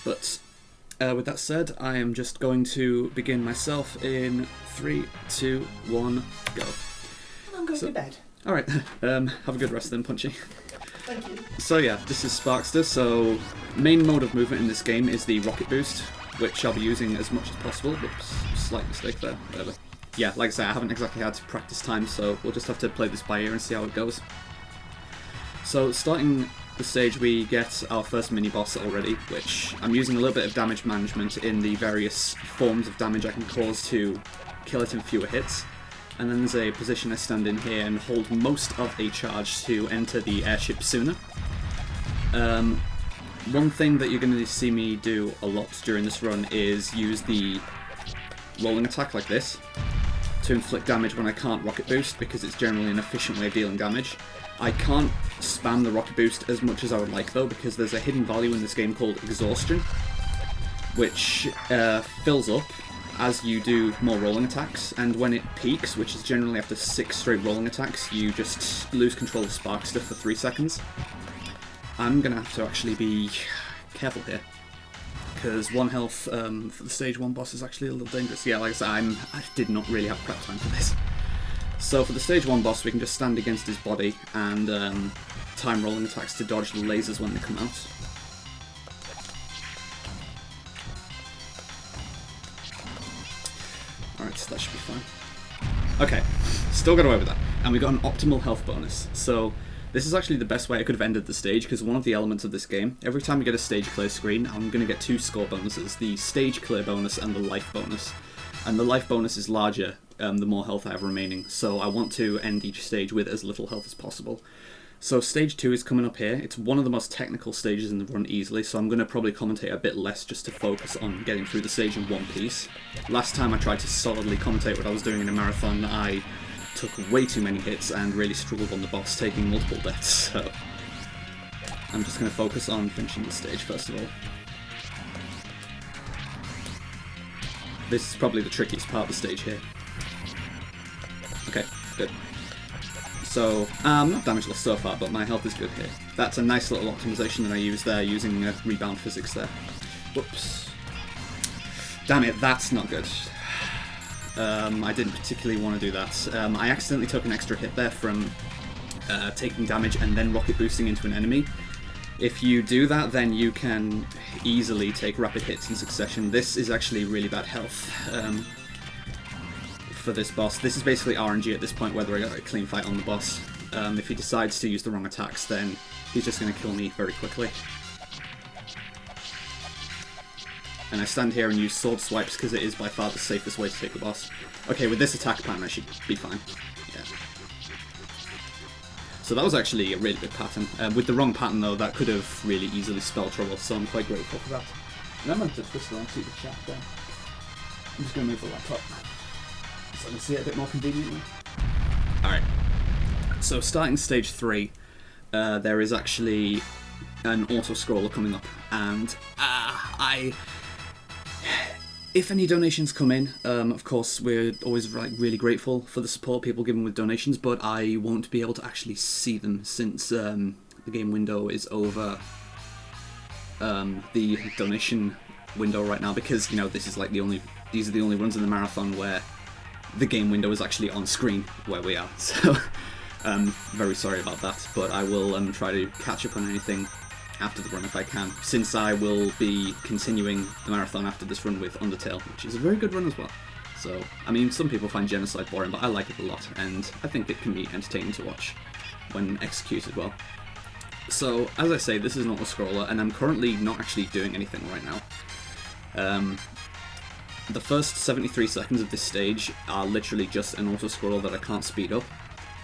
But with that said, I am just going to begin myself in 3, 2, 1, go. I'm going to bed. Alright, have a good rest then, Punchy. Thank you. So yeah, this is Sparkster, so main mode of movement in this game is the rocket boost, which I'll be using as much as possible. Whoops, slight mistake there, whatever. Yeah, like I say, I haven't exactly had practice time, so we'll just have to play this by ear and see how it goes. So starting the stage, we get our first mini-boss already, which I'm using a little bit of damage management in the various forms of damage I can cause to kill it in fewer hits. And then there's a position I stand in here and hold most of a charge to enter the airship sooner. One thing that you're going to see me do a lot during this run is use the rolling attack like this to inflict damage when I can't rocket boost, because it's generally an efficient way of dealing damage. I can't spam the rocket boost as much as I would like though, because there's a hidden value in this game called exhaustion, which fills up as you do more rolling attacks, and when it peaks, which is generally after 6 straight rolling attacks, you just lose control of Sparkster for 3 seconds. I'm going to have to actually be careful here, because 1 health for the stage 1 boss is actually a little dangerous. Yeah, like I said, I did not really have prep time for this. So for the stage 1 boss, we can just stand against his body and time rolling attacks to dodge the lasers when they come out. Alright, so that should be fine. Okay, still got away with that. And we got an optimal health bonus. So this is actually the best way I could have ended the stage, because one of the elements of this game, every time you get a stage clear screen, I'm going to get 2 score bonuses, the stage clear bonus and the life bonus. And the life bonus is larger the more health I have remaining, so I want to end each stage with as little health as possible. So stage 2 is coming up here. It's one of the most technical stages in the run easily, so I'm going to probably commentate a bit less just to focus on getting through the stage in one piece. Last time I tried to solidly commentate what I was doing in a marathon, I took way too many hits and really struggled on the boss, taking multiple deaths, so I'm just going to focus on finishing the stage first of all. This is probably the trickiest part of the stage here. Okay, good. So, not damage loss so far, but my health is good here. That's a nice little optimization that I used there, using rebound physics there. Whoops. Damn it, that's not good. I didn't particularly want to do that. I accidentally took an extra hit there from taking damage and then rocket boosting into an enemy. If you do that, then you can easily take rapid hits in succession. This is actually really bad health for this boss. This is basically RNG at this point, whether I get a clean fight on the boss. If he decides to use the wrong attacks, then he's just going to kill me very quickly. And I stand here and use sword swipes because it is by far the safest way to take the boss. Okay, with this attack pattern I should be fine. Yeah. So that was actually a really good pattern. With the wrong pattern though, that could have really easily spelled trouble, so I'm quite grateful for that. And I'm going to twist around to see the chat there. I'm just going to move the laptop so I can see it a bit more conveniently. Alright, so starting stage 3, there is actually an auto-scroller coming up, and if any donations come in, of course we're always really grateful for the support people give with donations, but I won't be able to actually see them since the game window is over the donation window right now, because, you know, this is like these are the only runs in the marathon where the game window is actually on screen where we are, so very sorry about that, but I will try to catch up on anything after the run if I can, since I will be continuing the marathon after this run with Undertale, which is a very good run as well. So, I mean, some people find Genocide boring, but I like it a lot, and I think it can be entertaining to watch when executed well. So, as I say, this is an auto-scroller, and I'm currently not actually doing anything right now. The first 73 seconds of this stage are literally just an auto-scroller that I can't speed up.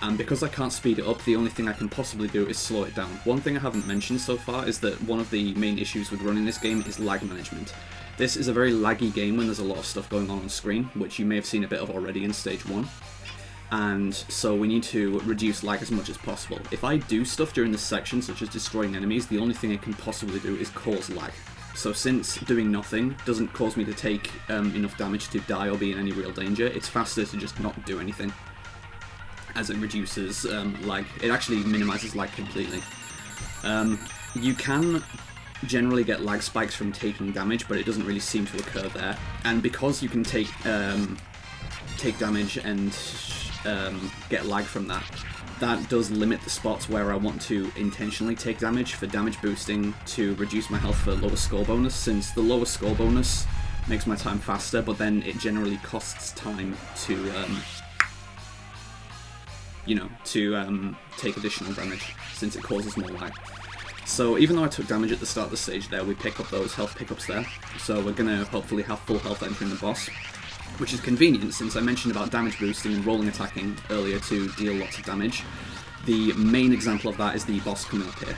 And because I can't speed it up, the only thing I can possibly do is slow it down. One thing I haven't mentioned so far is that one of the main issues with running this game is lag management. This is a very laggy game when there's a lot of stuff going on screen, which you may have seen a bit of already in stage 1. And so we need to reduce lag as much as possible. If I do stuff during this section, such as destroying enemies, the only thing I can possibly do is cause lag. So since doing nothing doesn't cause me to take enough damage to die or be in any real danger, it's faster to just not do anything, as it reduces lag. It actually minimises lag completely. You can generally get lag spikes from taking damage, but it doesn't really seem to occur there. And because you can take damage and get lag from that, that does limit the spots where I want to intentionally take damage for damage boosting to reduce my health for lower score bonus, since the lower score bonus makes my time faster, but then it generally costs time to take additional damage, since it causes more lag. So even though I took damage at the start of the stage there, we pick up those health pickups there, so we're going to hopefully have full health entering the boss, which is convenient since I mentioned about damage boosting and rolling attacking earlier to deal lots of damage. The main example of that is the boss coming up here.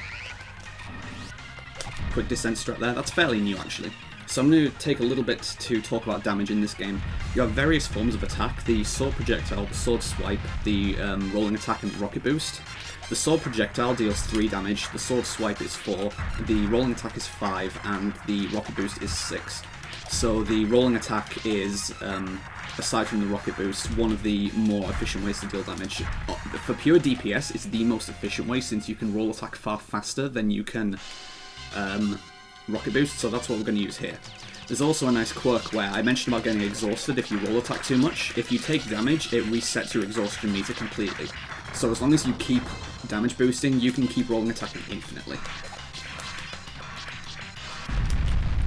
Quick descent strat there, that's fairly new actually. So I'm going to take a little bit to talk about damage in this game. You have various forms of attack: the sword projectile, the sword swipe, the rolling attack and the rocket boost. The sword projectile deals 3 damage, the sword swipe is 4, the rolling attack is 5, and the rocket boost is 6. So the rolling attack is, aside from the rocket boost, one of the more efficient ways to deal damage. For pure DPS, it's the most efficient way, since you can roll attack far faster than you can rocket boost, so that's what we're going to use here. There's also a nice quirk where I mentioned about getting exhausted if you roll attack too much. If you take damage, it resets your exhaustion meter completely. So as long as you keep damage boosting, you can keep rolling attacking infinitely.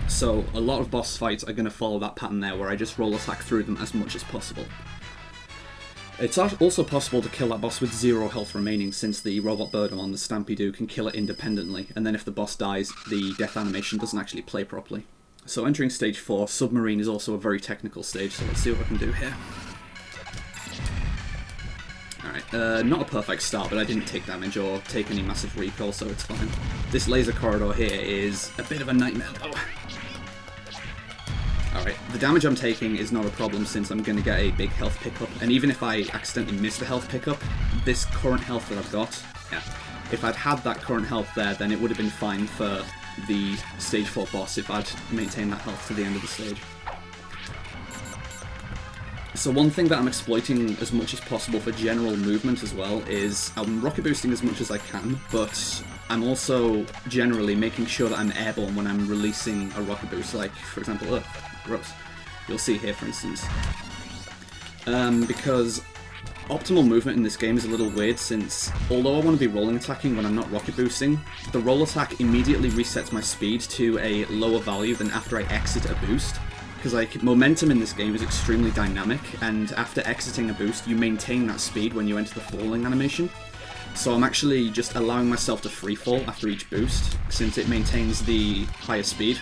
So a lot of boss fights are going to follow that pattern there, where I just roll attack through them as much as possible. It's also possible to kill that boss with 0 health remaining, since the robot Birdemon, the Stampede, can kill it independently, and then if the boss dies, the death animation doesn't actually play properly. So entering stage 4, Submarine is also a very technical stage, so let's see what I can do here. Alright, not a perfect start, but I didn't take damage or take any massive recoil, so it's fine. This laser corridor here is a bit of a nightmare though. Alright, the damage I'm taking is not a problem since I'm going to get a big health pickup, and even if I accidentally miss the health pickup, this current health that I've got, if I'd had that current health there, then it would have been fine for the stage 4 boss if I'd maintained that health to the end of the stage. So one thing that I'm exploiting as much as possible for general movement as well is I'm rocket boosting as much as I can, but I'm also generally making sure that I'm airborne when I'm releasing a rocket boost, like, for example, gross. You'll see here, for instance. Because optimal movement in this game is a little weird, since although I want to be rolling attacking when I'm not rocket boosting, the roll attack immediately resets my speed to a lower value than after I exit a boost. Because like momentum in this game is extremely dynamic, and after exiting a boost, you maintain that speed when you enter the falling animation. So I'm actually just allowing myself to freefall after each boost, since it maintains the higher speed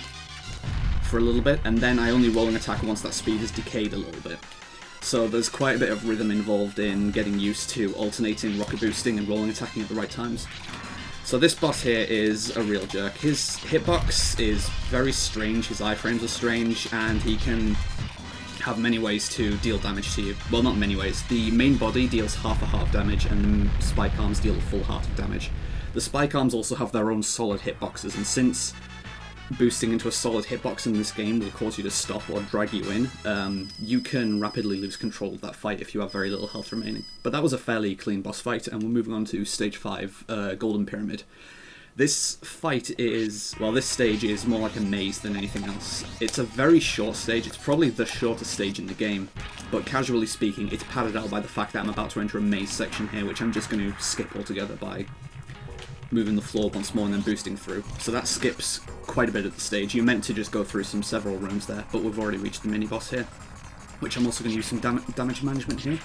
for a little bit, and then I only roll an attack once that speed has decayed a little bit. So there's quite a bit of rhythm involved in getting used to alternating rocket boosting and rolling attacking at the right times. So this boss here is a real jerk. His hitbox is very strange, his iframes are strange, and he can have many ways to deal damage to you. Well, not many ways. The main body deals half a heart damage, and the spike arms deal a full heart of damage. The spike arms also have their own solid hitboxes, and since boosting into a solid hitbox in this game will cause you to stop or drag you in, you can rapidly lose control of that fight if you have very little health remaining. But that was a fairly clean boss fight, and we're moving on to stage 5, Golden Pyramid. This fight is, well, this stage is more like a maze than anything else. It's a very short stage, it's probably the shortest stage in the game, but casually speaking, it's padded out by the fact that I'm about to enter a maze section here, which I'm just going to skip altogether by moving the floor once more and then boosting through. So that skips quite a bit of the stage. You're meant to just go through several rooms there, but we've already reached the mini-boss here, which I'm also going to use some damage management here.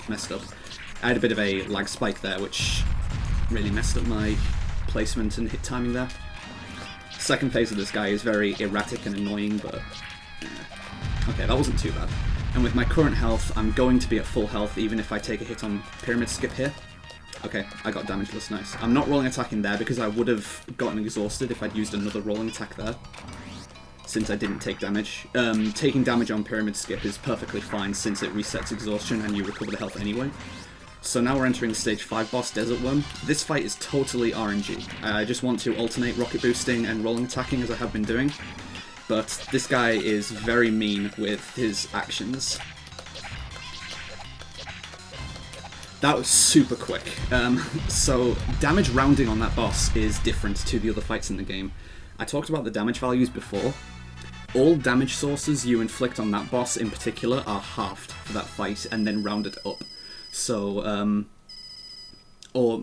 Messed up. I had a bit of a lag spike there, which really messed up my placement and hit timing there. Second phase of this guy is very erratic and annoying, but okay, that wasn't too bad. And with my current health, I'm going to be at full health even if I take a hit on Pyramid Skip here. Okay, I got damageless, nice. I'm not rolling attacking there because I would have gotten exhausted if I'd used another rolling attack there, since I didn't take damage. Taking damage on Pyramid Skip is perfectly fine since it resets exhaustion and you recover the health anyway. So now we're entering the stage 5 boss, Desert Worm. This fight is totally RNG. I just want to alternate rocket boosting and rolling attacking as I have been doing, but this guy is very mean with his actions. That was super quick. So damage rounding on that boss is different to the other fights in the game. I talked about the damage values before. All damage sources you inflict on that boss in particular are halved for that fight and then rounded up. So, or,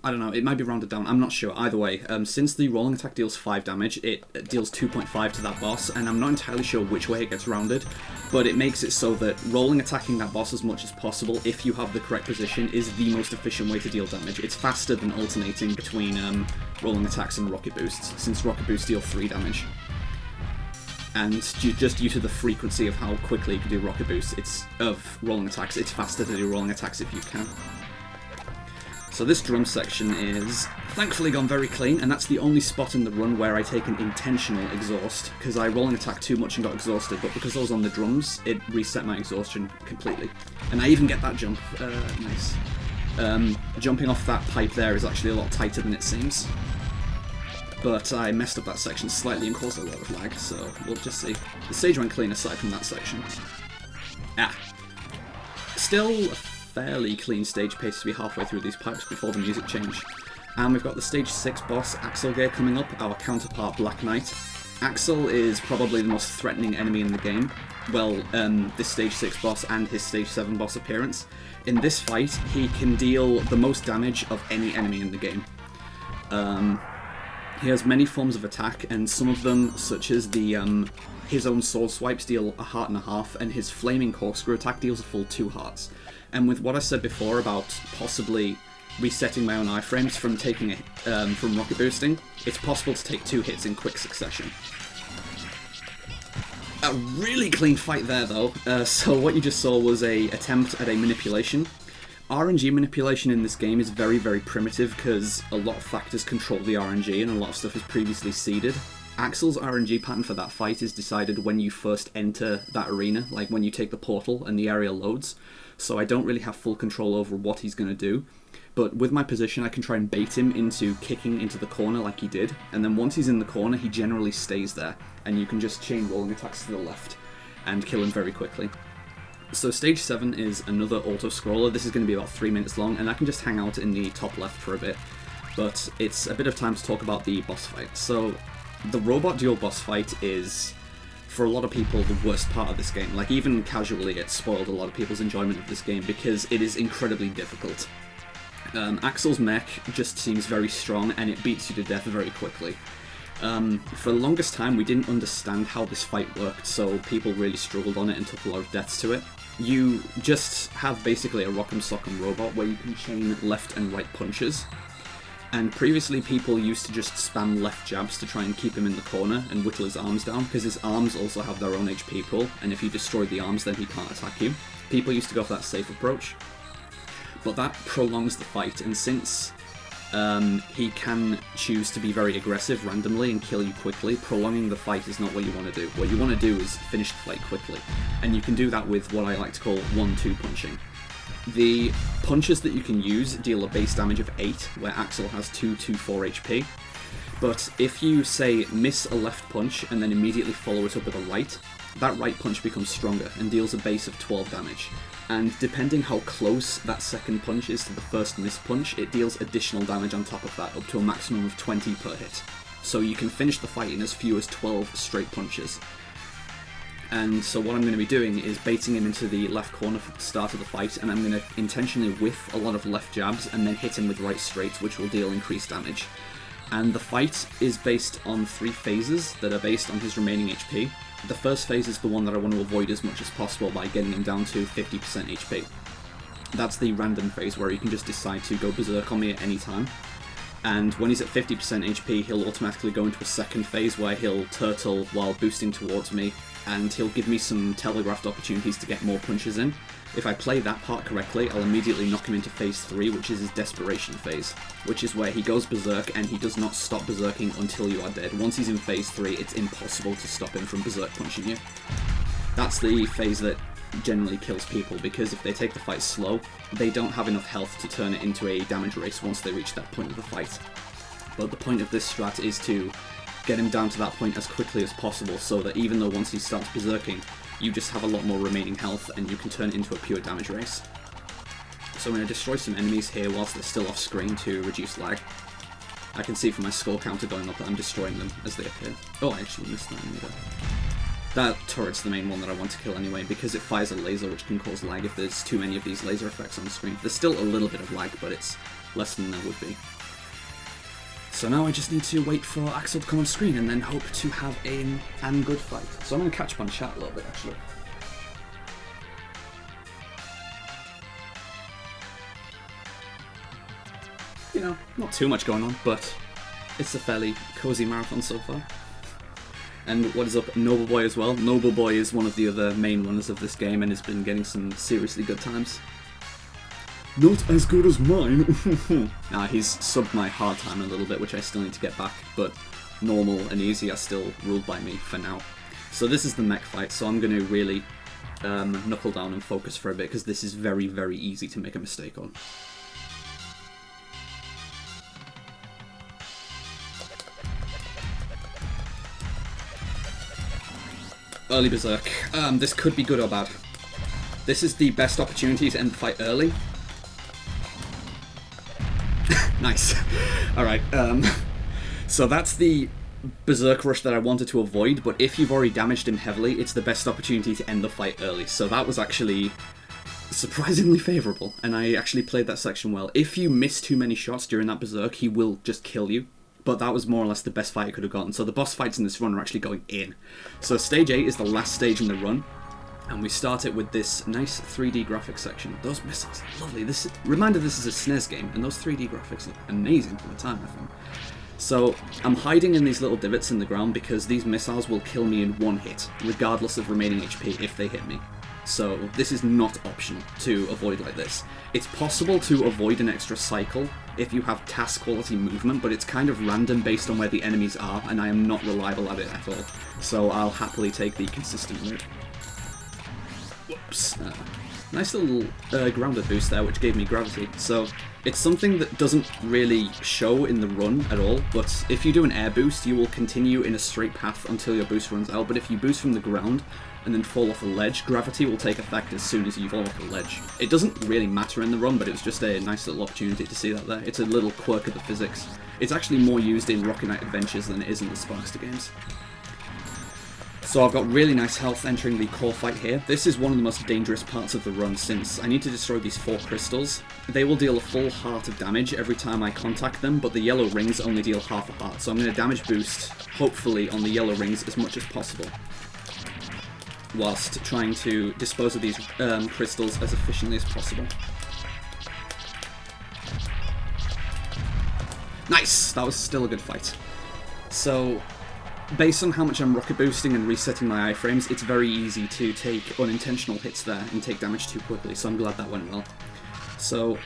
I don't know, it might be rounded down, I'm not sure. Either way, since the rolling attack deals 5 damage, it deals 2.5 to that boss, and I'm not entirely sure which way it gets rounded, but it makes it so that rolling attacking that boss as much as possible, if you have the correct position, is the most efficient way to deal damage. It's faster than alternating between rolling attacks and rocket boosts, since rocket boosts deal 3 damage. And just due to the frequency of how quickly you can do rocket boosts, of rolling attacks, it's faster to do rolling attacks if you can. So this drum section is thankfully gone very clean, and that's the only spot in the run where I take an intentional exhaust, because I rolling attack too much and got exhausted, but because I was on the drums, it reset my exhaustion completely. And I even get that jump, nice. Jumping off that pipe there is actually a lot tighter than it seems. But I messed up that section slightly and caused a lot of lag, so we'll just see. The stage went clean aside from that section. Still a fairly clean stage pace to be halfway through these pipes before the music change. And we've got the stage 6 boss, Axelgeir, coming up, our counterpart Black Knight. Axel is probably the most threatening enemy in the game. Well, this stage 6 boss and his stage 7 boss appearance. In this fight, he can deal the most damage of any enemy in the game. He has many forms of attack, and some of them, such as the his own sword swipes, deal a heart and a half, and his flaming corkscrew attack deals a full 2 hearts. And with what I said before about possibly resetting my own iframes from taking from rocket boosting, it's possible to take 2 hits in quick succession. A really clean fight there, though. So what you just saw was a attempt at a manipulation. RNG manipulation in this game is very, very primitive because a lot of factors control the RNG and a lot of stuff is previously seeded. Axel's RNG pattern for that fight is decided when you first enter that arena, like when you take the portal and the area loads, so I don't really have full control over what he's going to do. But with my position, I can try and bait him into kicking into the corner like he did, and then once he's in the corner, he generally stays there, and you can just chain rolling attacks to the left and kill him very quickly. So stage 7 is another auto-scroller. This is going to be about 3 minutes long, and I can just hang out in the top left for a bit. But it's a bit of time to talk about the boss fight. So the robot duel boss fight is, for a lot of people, the worst part of this game. Like, even casually, it spoiled a lot of people's enjoyment of this game because it is incredibly difficult. Axel's mech just seems very strong, and it beats you to death very quickly. For the longest time, we didn't understand how this fight worked, so people really struggled on it and took a lot of deaths to it. You just have basically a rock'em sock'em robot where you can chain left and right punches. And previously people used to just spam left jabs to try and keep him in the corner and whittle his arms down, because his arms also have their own HP pool, and if you destroy the arms then he can't attack you. People used to go for that safe approach. But that prolongs the fight, and since he can choose to be very aggressive randomly and kill you quickly, prolonging the fight is not what you want to do. What you want to do is finish the fight quickly, and you can do that with what I like to call 1-2 punching. The punches that you can use deal a base damage of 8, where Axel has 2-4 HP, but if you, say, miss a left punch and then immediately follow it up with a right, that right punch becomes stronger and deals a base of 12 damage. And depending how close that second punch is to the first miss punch, it deals additional damage on top of that, up to a maximum of 20 per hit. So you can finish the fight in as few as 12 straight punches. And so what I'm going to be doing is baiting him into the left corner for the start of the fight, and I'm going to intentionally whiff a lot of left jabs and then hit him with right straights, which will deal increased damage. And the fight is based on 3 phases that are based on his remaining HP. The first phase is the one that I want to avoid as much as possible by getting him down to 50% HP. That's the random phase where you can just decide to go berserk on me at any time. And when he's at 50% HP, he'll automatically go into a second phase where he'll turtle while boosting towards me, and he'll give me some telegraphed opportunities to get more punches in. If I play that part correctly, I'll immediately knock him into phase 3, which is his desperation phase, which is where he goes berserk and he does not stop berserking until you are dead. Once he's in phase 3, it's impossible to stop him from berserk punching you. That's the phase that generally kills people, because if they take the fight slow, they don't have enough health to turn it into a damage race once they reach that point of the fight. But the point of this strat is to get him down to that point as quickly as possible, so that even though once he starts berserking, you just have a lot more remaining health and you can turn it into a pure damage race. So I'm going to destroy some enemies here whilst they're still off screen to reduce lag. I can see from my score counter going up that I'm destroying them as they appear. Oh, I actually missed that anyway. That turret's the main one that I want to kill anyway, because it fires a laser which can cause lag if there's too many of these laser effects on the screen. There's still a little bit of lag, but it's less than there would be. So now I just need to wait for Axel to come on screen and then hope to have an good fight. So I'm going to catch up on chat a little bit actually. You know, not too much going on, but it's a fairly cozy marathon so far. And what is up, Noble Boy as well. Noble Boy is one of the other main runners of this game and has been getting some seriously good times. Not as good as mine. Nah, he's subbed my hard time a little bit, which I still need to get back, but normal and easy are still ruled by me for now. So this is the mech fight, so I'm going to really knuckle down and focus for a bit, because this is very, very easy to make a mistake on. Early Berserk. This could be good or bad. This is the best opportunity to end the fight early. Nice. Alright, so that's the Berserk rush that I wanted to avoid, but if you've already damaged him heavily, it's the best opportunity to end the fight early. So that was actually surprisingly favourable, and I actually played that section well. If you miss too many shots during that Berserk, he will just kill you. But that was more or less the best fight I could have gotten. So the boss fights in this run are actually going in. So stage 8 is the last stage in the run. And we start it with this nice 3D graphics section. Those missiles are lovely. Reminder this is a SNES game, and those 3D graphics look amazing for the time, I think. So I'm hiding in these little divots in the ground because these missiles will kill me in one hit, regardless of remaining HP if they hit me. So this is not optional to avoid like this. It's possible to avoid an extra cycle if you have task quality movement, but it's kind of random based on where the enemies are, and I am not reliable at it at all. So I'll happily take the consistent route. Whoops. Nice little grounded boost there, which gave me gravity. So it's something that doesn't really show in the run at all, but if you do an air boost, you will continue in a straight path until your boost runs out. But if you boost from the ground and then fall off a ledge, gravity will take effect as soon as you fall off a ledge. It doesn't really matter in the run, but it was just a nice little opportunity to see that there. It's a little quirk of the physics. It's actually more used in Rocket Knight Adventures than it is in the Sparkster games. So I've got really nice health entering the core fight here. This is one of the most dangerous parts of the run, since I need to destroy these 4 crystals. They will deal a full heart of damage every time I contact them, but the yellow rings only deal half a heart. So I'm going to damage boost, hopefully, on the yellow rings as much as possible, whilst trying to dispose of these crystals as efficiently as possible. Nice! That was still a good fight. So based on how much I'm rocket boosting and resetting my iframes, it's very easy to take unintentional hits there and take damage too quickly, so I'm glad that went well. So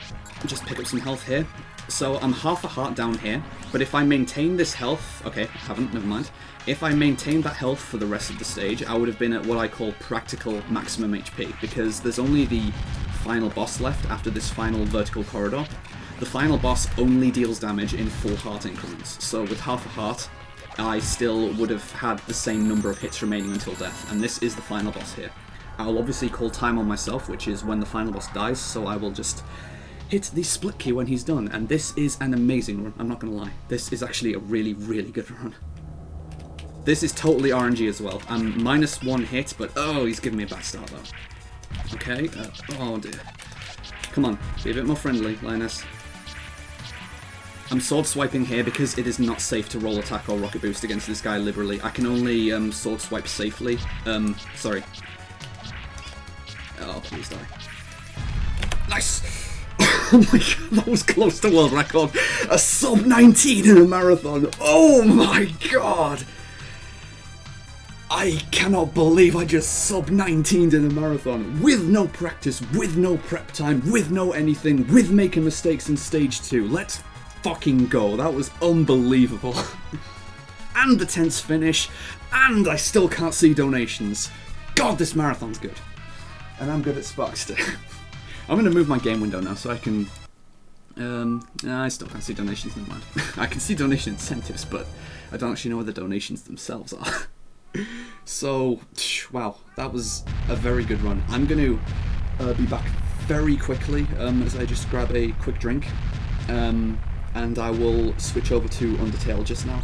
just pick up some health here. So I'm half a heart down here, but if I maintain this health, okay, I haven't, never mind. If I maintained that health for the rest of the stage, I would have been at what I call practical maximum HP, because there's only the final boss left after this final vertical corridor. The final boss only deals damage in full heart increments, so with half a heart, I still would have had the same number of hits remaining until death, and this is the final boss here. I'll obviously call time on myself, which is when the final boss dies, so I will just hit the split key when he's done, and this is an amazing run, I'm not going to lie. This is actually a really, really good run. This is totally RNG as well. I'm -1 hit, but oh, he's giving me a bad start though. Okay, oh dear. Come on, be a bit more friendly, Linus. I'm sword swiping here because it is not safe to roll attack or rocket boost against this guy liberally. I can only sword swipe safely. Sorry. Oh, please die. Nice! Oh my god, that was close to world record. A sub 19 in a marathon. Oh my god! I cannot believe I just sub 19'd in a marathon with no practice, with no prep time, with no anything, with making mistakes in stage 2. Let's fucking go. That was unbelievable. And the tense finish, and I still can't see donations. God, this marathon's good. And I'm good at Sparkster. I'm going to move my game window now so I can... I still can't see donations, never mind. I can see donation incentives, but I don't actually know where the donations themselves are. So, wow, that was a very good run. I'm going to be back very quickly as I just grab a quick drink. and I will switch over to Undertale just now.